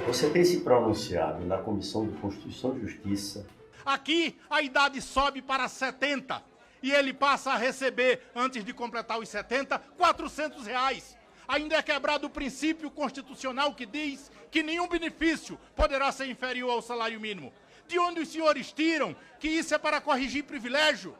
Você tem se pronunciado na Comissão de Constituição e Justiça. Aqui a idade sobe para 70 e ele passa a receber, antes de completar os 70, R$ 400. Ainda é quebrado o princípio constitucional que diz que nenhum benefício poderá ser inferior ao salário mínimo. De onde os senhores tiram que isso é para corrigir privilégio?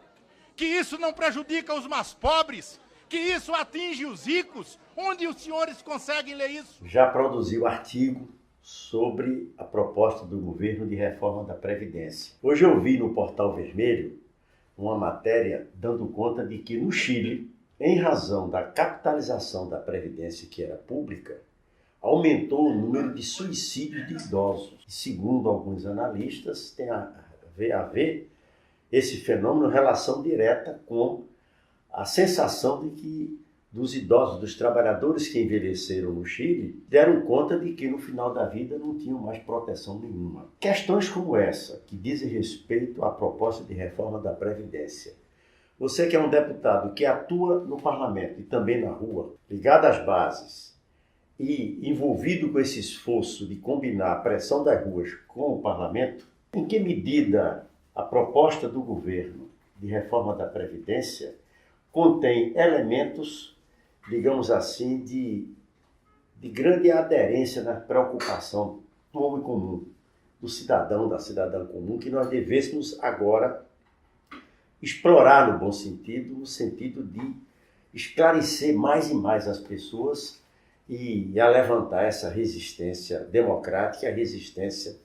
Que isso não prejudica os mais pobres? Que isso atinge os ricos? Onde os senhores conseguem ler isso? Já produziu artigo sobre a proposta do governo de reforma da Previdência. Hoje eu vi no Portal Vermelho uma matéria dando conta de que no Chile, em razão da capitalização da Previdência que era pública, aumentou o número de suicídios de idosos. E, segundo alguns analistas, tem a ver esse fenômeno em relação direta com a sensação de que dos idosos, dos trabalhadores que envelheceram no Chile, deram conta de que no final da vida não tinham mais proteção nenhuma. Questões como essa, que dizem respeito à proposta de reforma da Previdência. Você que é um deputado que atua no parlamento e também na rua, ligado às bases e envolvido com esse esforço de combinar a pressão das ruas com o parlamento, em que medida a proposta do governo de reforma da Previdência contém elementos, digamos assim, de grande aderência na preocupação do homem comum, do cidadão, da cidadã comum, que nós devêssemos agora explorar no bom sentido, no sentido de esclarecer mais e mais as pessoas e a levantar essa resistência democrática, a resistência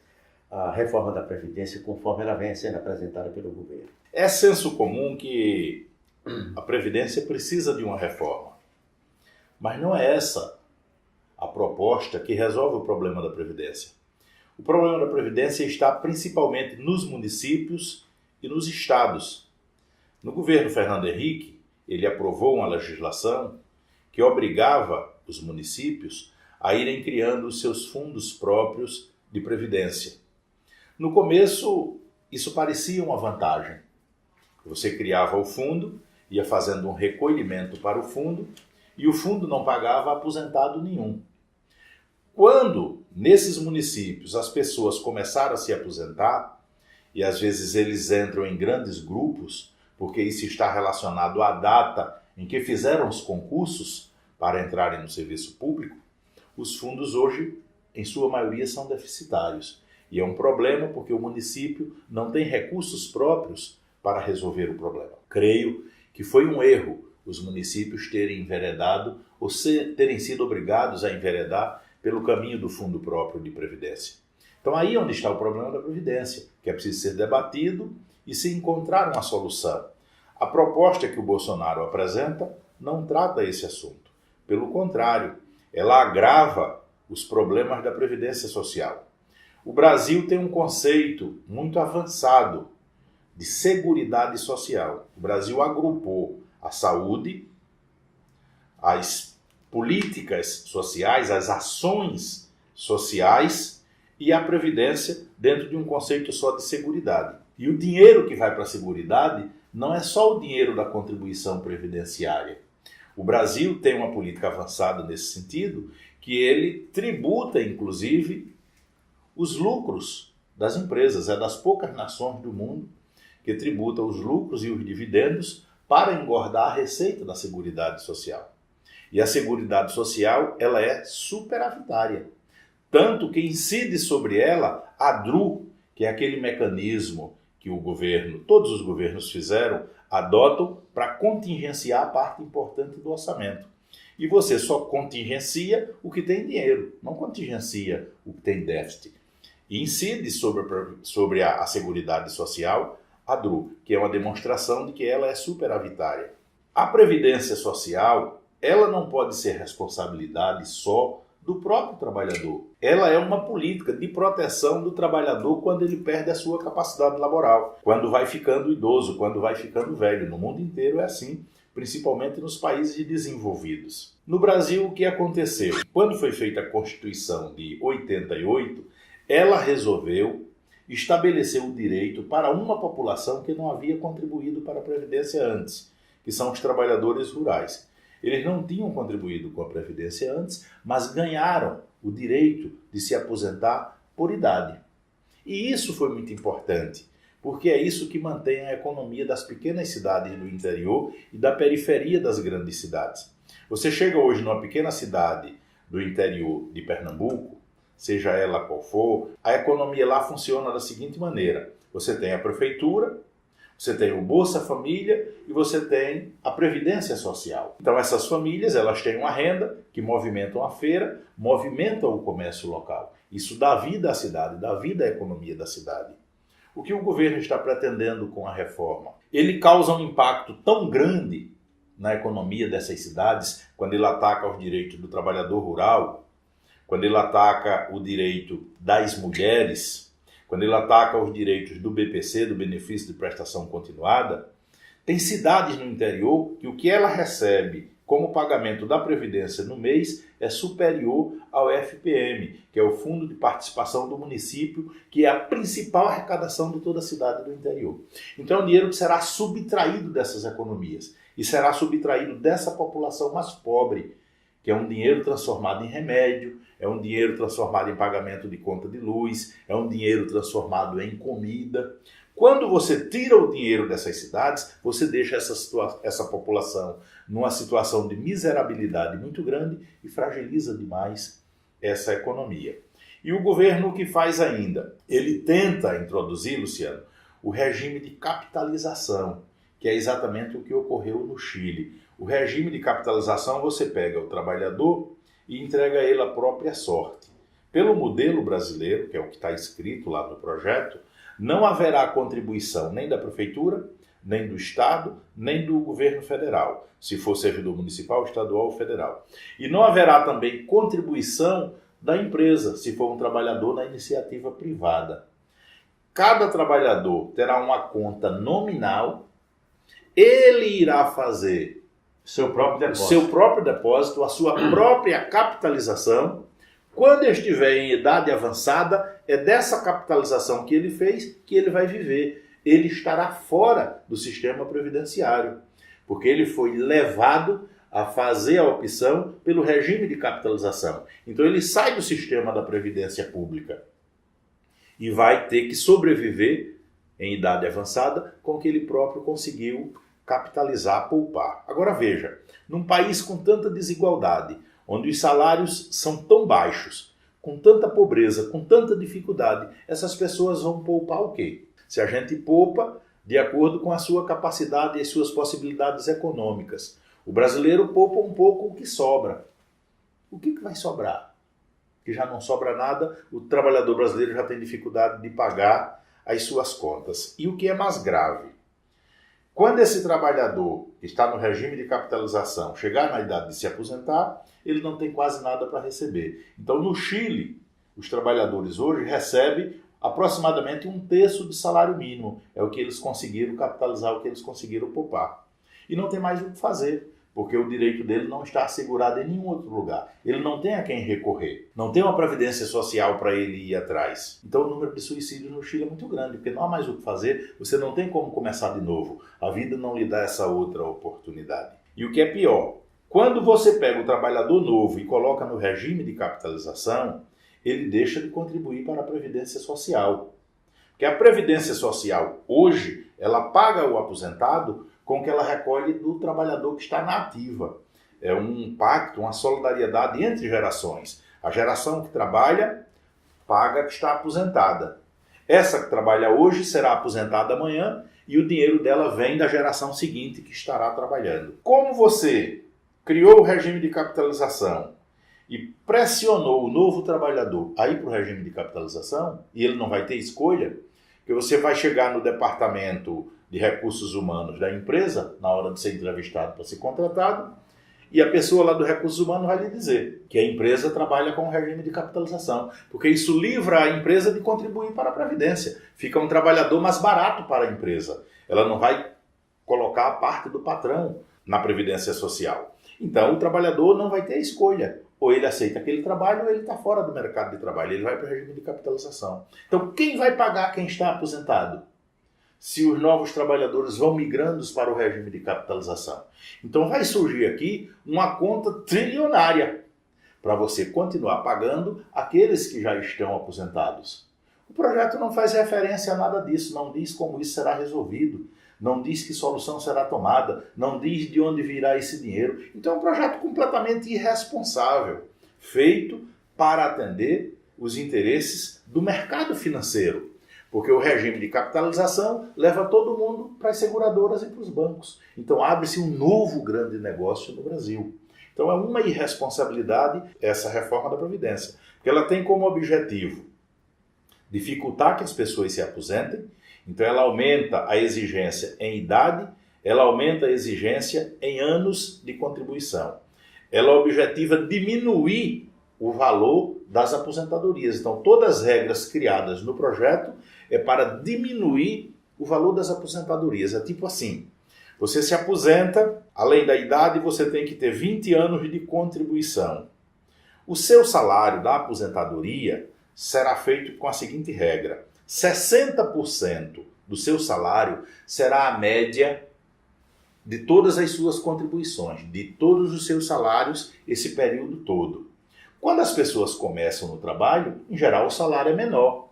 à reforma da Previdência conforme ela vem sendo apresentada pelo governo. É senso comum que a Previdência precisa de uma reforma, mas não é essa a proposta que resolve o problema da Previdência. O problema da Previdência está principalmente nos municípios e nos estados. No governo Fernando Henrique, ele aprovou uma legislação que obrigava os municípios a irem criando os seus fundos próprios de previdência. No começo, isso parecia uma vantagem. Você criava o fundo, ia fazendo um recolhimento para o fundo e o fundo não pagava aposentado nenhum. Quando, nesses municípios, as pessoas começaram a se aposentar, e às vezes eles entram em grandes grupos, porque isso está relacionado à data em que fizeram os concursos para entrarem no serviço público, os fundos hoje, em sua maioria, são deficitários. E é um problema porque o município não tem recursos próprios para resolver o problema. Creio que foi um erro os municípios terem enveredado ou terem sido obrigados a enveredar pelo caminho do Fundo Próprio de Previdência. Então aí é onde está o problema da Previdência, que é preciso ser debatido e se encontrar uma solução. A proposta que o Bolsonaro apresenta não trata esse assunto. Pelo contrário, ela agrava os problemas da Previdência Social. O Brasil tem um conceito muito avançado de seguridade social. O Brasil agrupou a saúde, as políticas sociais, as ações sociais e a Previdência dentro de um conceito só de seguridade. E o dinheiro que vai para a seguridade não é só o dinheiro da contribuição previdenciária. O Brasil tem uma política avançada nesse sentido, que ele tributa, inclusive, os lucros das empresas. É das poucas nações do mundo que tributa os lucros e os dividendos para engordar a receita da Seguridade Social. E a Seguridade Social, ela é superavitária. Tanto que incide sobre ela a DRU, que é aquele mecanismo que o governo, todos os governos fizeram, adotam para contingenciar a parte importante do orçamento. E você só contingencia o que tem dinheiro, não contingencia o que tem déficit. E incide sobre a Seguridade Social a DRU, que é uma demonstração de que ela é superavitária. A Previdência Social, ela não pode ser responsabilidade só do próprio trabalhador. Ela é uma política de proteção do trabalhador quando ele perde a sua capacidade laboral, quando vai ficando idoso, quando vai ficando velho. No mundo inteiro é assim, principalmente nos países desenvolvidos. No Brasil, o que aconteceu? Quando foi feita a Constituição de 88, ela resolveu estabelecer o direito para uma população que não havia contribuído para a Previdência antes, que são os trabalhadores rurais. Eles não tinham contribuído com a Previdência antes, mas ganharam o direito de se aposentar por idade. E isso foi muito importante, porque é isso que mantém a economia das pequenas cidades do interior e da periferia das grandes cidades. Você chega hoje numa pequena cidade do interior de Pernambuco, seja ela qual for, a economia lá funciona da seguinte maneira. Você tem a prefeitura, você tem o Bolsa Família e você tem a Previdência Social. Então essas famílias, elas têm uma renda que movimentam a feira, movimentam o comércio local. Isso dá vida à cidade, dá vida à economia da cidade. O que o governo está pretendendo com a reforma? Ele causa um impacto tão grande na economia dessas cidades, quando ele ataca os direitos do trabalhador rural, quando ele ataca o direito das mulheres, quando ele ataca os direitos do BPC, do Benefício de Prestação Continuada. Tem cidades no interior que o que ela recebe como pagamento da Previdência no mês é superior ao FPM, que é o Fundo de Participação do Município, que é a principal arrecadação de toda a cidade do interior. Então é um dinheiro que será subtraído dessas economias e será subtraído dessa população mais pobre, que é um dinheiro transformado em remédio, é um dinheiro transformado em pagamento de conta de luz, é um dinheiro transformado em comida. Quando você tira o dinheiro dessas cidades, você deixa essa população numa situação de miserabilidade muito grande e fragiliza demais essa economia. E o governo o que faz ainda? Ele tenta introduzir, Luciano, o regime de capitalização, que é exatamente o que ocorreu no Chile. O regime de capitalização, você pega o trabalhador e entrega a ele a própria sorte. Pelo modelo brasileiro, que é o que está escrito lá no projeto, não haverá contribuição nem da prefeitura, nem do Estado, nem do governo federal, se for servidor municipal, estadual ou federal. E não haverá também contribuição da empresa, se for um trabalhador na iniciativa privada. Cada trabalhador terá uma conta nominal, ele irá fazer seu próprio depósito, a sua própria capitalização. Quando estiver em idade avançada, é dessa capitalização que ele fez que ele vai viver. Ele estará fora do sistema previdenciário, porque ele foi levado a fazer a opção pelo regime de capitalização. Então ele sai do sistema da previdência pública e vai ter que sobreviver em idade avançada com o que ele próprio conseguiu capitalizar, poupar. Agora veja, num país com tanta desigualdade, onde os salários são tão baixos, com tanta pobreza, com tanta dificuldade, essas pessoas vão poupar o quê? Se a gente poupa de acordo com a sua capacidade e as suas possibilidades econômicas. O brasileiro poupa um pouco o que sobra. O que vai sobrar? Que já não sobra nada, o trabalhador brasileiro já tem dificuldade de pagar as suas contas. E o que é mais grave? Quando esse trabalhador que está no regime de capitalização chegar na idade de se aposentar, ele não tem quase nada para receber. Então, no Chile, os trabalhadores hoje recebem aproximadamente 1/3 do salário mínimo. É o que eles conseguiram capitalizar, o que eles conseguiram poupar. E não tem mais o que fazer, porque o direito dele não está assegurado em nenhum outro lugar. Ele não tem a quem recorrer. Não tem uma previdência social para ele ir atrás. Então o número de suicídios no Chile é muito grande, porque não há mais o que fazer, você não tem como começar de novo. A vida não lhe dá essa outra oportunidade. E o que é pior, quando você pega o trabalhador novo e coloca no regime de capitalização, ele deixa de contribuir para a Previdência Social. Porque a Previdência Social, hoje, ela paga o aposentado com o que ela recolhe do trabalhador que está na ativa. É um pacto, uma solidariedade entre gerações. A geração que trabalha paga a que está aposentada. Essa que trabalha hoje será aposentada amanhã e o dinheiro dela vem da geração seguinte que estará trabalhando. Como você criou o regime de capitalização e pressionou o novo trabalhador a ir para o regime de capitalização, e ele não vai ter escolha, porque você vai chegar no departamento de recursos humanos da empresa, na hora de ser entrevistado para ser contratado, e a pessoa lá do recursos humanos vai lhe dizer que a empresa trabalha com o regime de capitalização, porque isso livra a empresa de contribuir para a Previdência. Fica um trabalhador mais barato para a empresa. Ela não vai colocar a parte do patrão na Previdência Social. Então o trabalhador não vai ter escolha. Ou ele aceita aquele trabalho ou ele está fora do mercado de trabalho. Ele vai para o regime de capitalização. Então quem vai pagar quem está aposentado? se os novos trabalhadores vão migrando para o regime de capitalização. Então vai surgir aqui uma conta trilionária para você continuar pagando aqueles que já estão aposentados. O projeto não faz referência a nada disso, não diz como isso será resolvido, não diz que solução será tomada, não diz de onde virá esse dinheiro. Então é um projeto completamente irresponsável, feito para atender os interesses do mercado financeiro. Porque o regime de capitalização leva todo mundo para as seguradoras e para os bancos. Então abre-se um novo grande negócio no Brasil. Então é uma irresponsabilidade essa reforma da Previdência. Porque ela tem como objetivo dificultar que as pessoas se aposentem. Então ela aumenta a exigência em idade, ela aumenta a exigência em anos de contribuição. Ela objetiva diminuir o valor das aposentadorias. Então todas as regras criadas no projeto é para diminuir o valor das aposentadorias. É tipo assim, você se aposenta, além da idade você tem que ter 20 anos de contribuição. O seu salário da aposentadoria será feito com a seguinte regra: 60% do seu salário será a média de todas as suas contribuições, de todos os seus salários, esse período todo. Quando as pessoas começam no trabalho, em geral o salário é menor.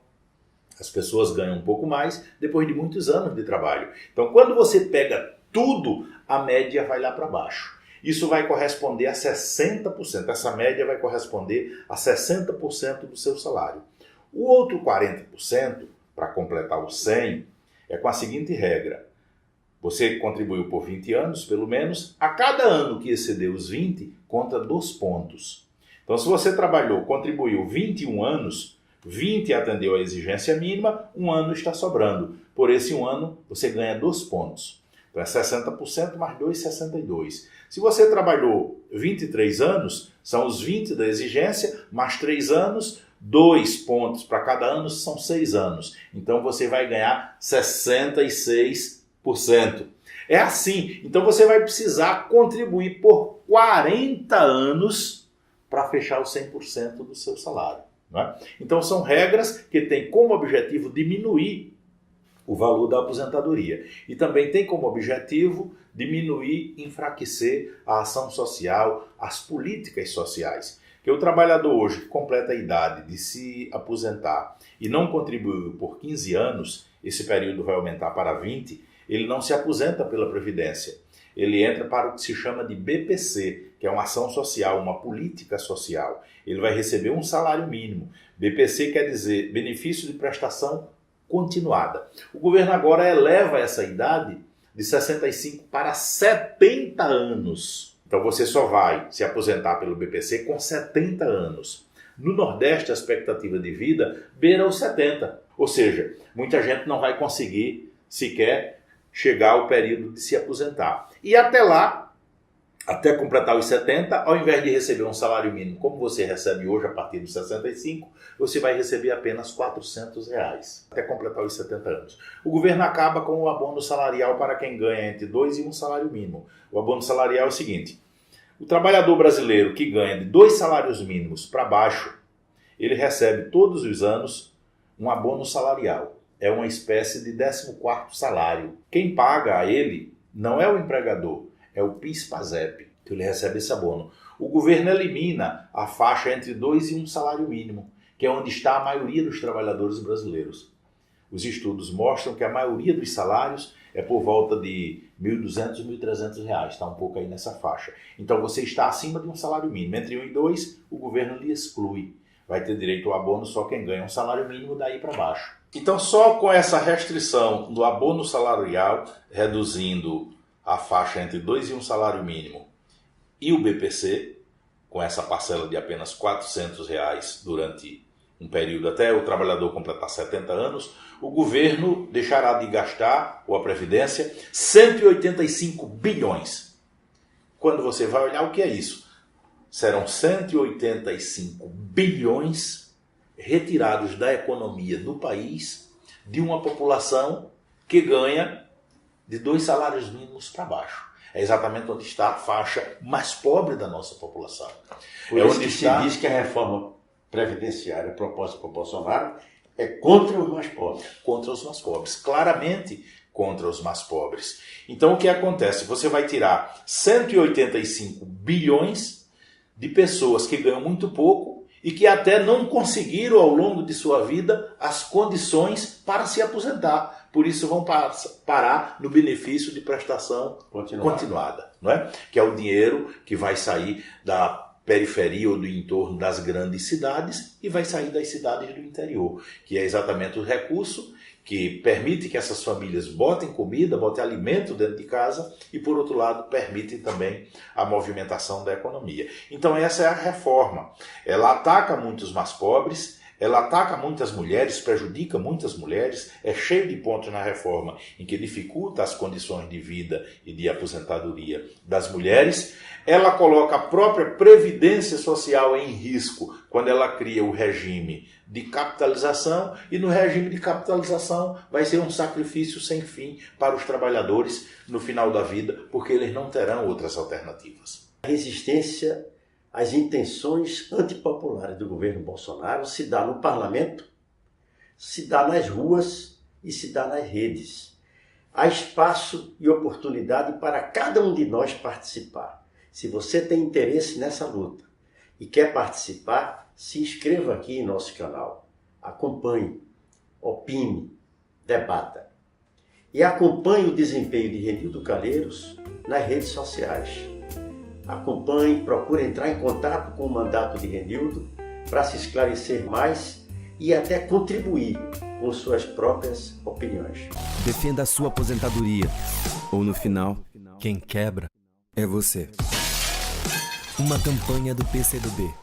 As pessoas ganham um pouco mais depois de muitos anos de trabalho. Então, quando você pega tudo, a média vai lá para baixo. Isso vai corresponder a 60%. Essa média vai corresponder a 60% do seu salário. O outro 40%, para completar os 100%, é com a seguinte regra. Você contribuiu por 20 anos, pelo menos. A cada ano que exceder os 20, conta 2 pontos. Então, se você trabalhou, contribuiu 21 anos, 20 atendeu a exigência mínima, 1 ano está sobrando. Por esse 1 ano, você ganha 2 pontos. Então é 60% mais 2, 62. Se você trabalhou 23 anos, são os 20 da exigência, mais 3 anos, 2 pontos para cada ano, são 6 anos. Então você vai ganhar 66%. É assim. Então você vai precisar contribuir por 40 anos para fechar os 100% do seu salário. Então são regras que têm como objetivo diminuir o valor da aposentadoria. E também tem como objetivo diminuir, enfraquecer a ação social, as políticas sociais. Que o trabalhador hoje que completa a idade de se aposentar e não contribuiu por 15 anos, esse período vai aumentar para 20, ele não se aposenta pela Previdência. Ele entra para o que se chama de BPC, que é uma ação social, uma política social. Ele vai receber um salário mínimo. BPC quer dizer benefício de prestação continuada. O governo agora eleva essa idade de 65 para 70 anos. Então você só vai se aposentar pelo BPC com 70 anos. No Nordeste, a expectativa de vida beira os 70. Ou seja, muita gente não vai conseguir sequer chegar ao período de se aposentar. E até lá, até completar os 70, ao invés de receber um salário mínimo como você recebe hoje a partir dos 65, você vai receber apenas R$400 até completar os 70 anos. O governo acaba com o abono salarial para quem ganha entre 2 e 1 salário mínimo. O abono salarial é o seguinte: o trabalhador brasileiro que ganha de 2 salários mínimos para baixo, ele recebe todos os anos um abono salarial. É uma espécie de 14º salário. Quem paga a ele não é o empregador, é o PIS/PASEP, que ele recebe esse abono. O governo elimina a faixa entre 2 e 1 salário mínimo, que é onde está a maioria dos trabalhadores brasileiros. Os estudos mostram que a maioria dos salários é por volta de R$1.200, R$1.300, está um pouco aí nessa faixa. Então você está acima de um salário mínimo. Entre 1 e 2, o governo lhe exclui. Vai ter direito ao abono só quem ganha um salário mínimo daí para baixo. Então só com essa restrição do abono salarial, reduzindo a faixa entre 2 e 1 salário mínimo, e o BPC, com essa parcela de apenas R$400 durante um período até o trabalhador completar 70 anos, o governo deixará de gastar, ou a Previdência, 185 bilhões. Quando você vai olhar o que é isso, serão 185 bilhões retirados da economia do país de uma população que ganha de 2 salários mínimos para baixo. É exatamente onde está a faixa mais pobre da nossa população. Por isso onde se diz que a reforma previdenciária proposta por Bolsonaro é contra os mais pobres. Contra os mais pobres. Claramente contra os mais pobres. Então o que acontece? Você vai tirar 185 bilhões de pessoas que ganham muito pouco e que até não conseguiram ao longo de sua vida as condições para se aposentar. Por isso vão parar no benefício de prestação continuada, não é? Que é o dinheiro que vai sair da periferia ou do entorno das grandes cidades e vai sair das cidades do interior, que é exatamente o recurso que permite que essas famílias botem comida, botem alimento dentro de casa e, por outro lado, permite também a movimentação da economia. Então essa é a reforma. Ela ataca muitos mais pobres, ela ataca muitas mulheres, prejudica muitas mulheres, é cheio de pontos na reforma em que dificulta as condições de vida e de aposentadoria das mulheres. Ela coloca a própria previdência social em risco quando ela cria o regime de capitalização, e no regime de capitalização vai ser um sacrifício sem fim para os trabalhadores no final da vida, porque eles não terão outras alternativas. A resistência às intenções antipopulares do governo Bolsonaro se dá no parlamento, se dá nas ruas e se dá nas redes. Há espaço e oportunidade para cada um de nós participar. Se você tem interesse nessa luta e quer participar, se inscreva aqui em nosso canal. Acompanhe, opine, debata. E acompanhe o desempenho de Renildo Calheiros nas redes sociais. Acompanhe, procure entrar em contato com o mandato de Renildo para se esclarecer mais e até contribuir com suas próprias opiniões. Defenda a sua aposentadoria. Ou no final, quem quebra é você. Uma campanha do PCdoB.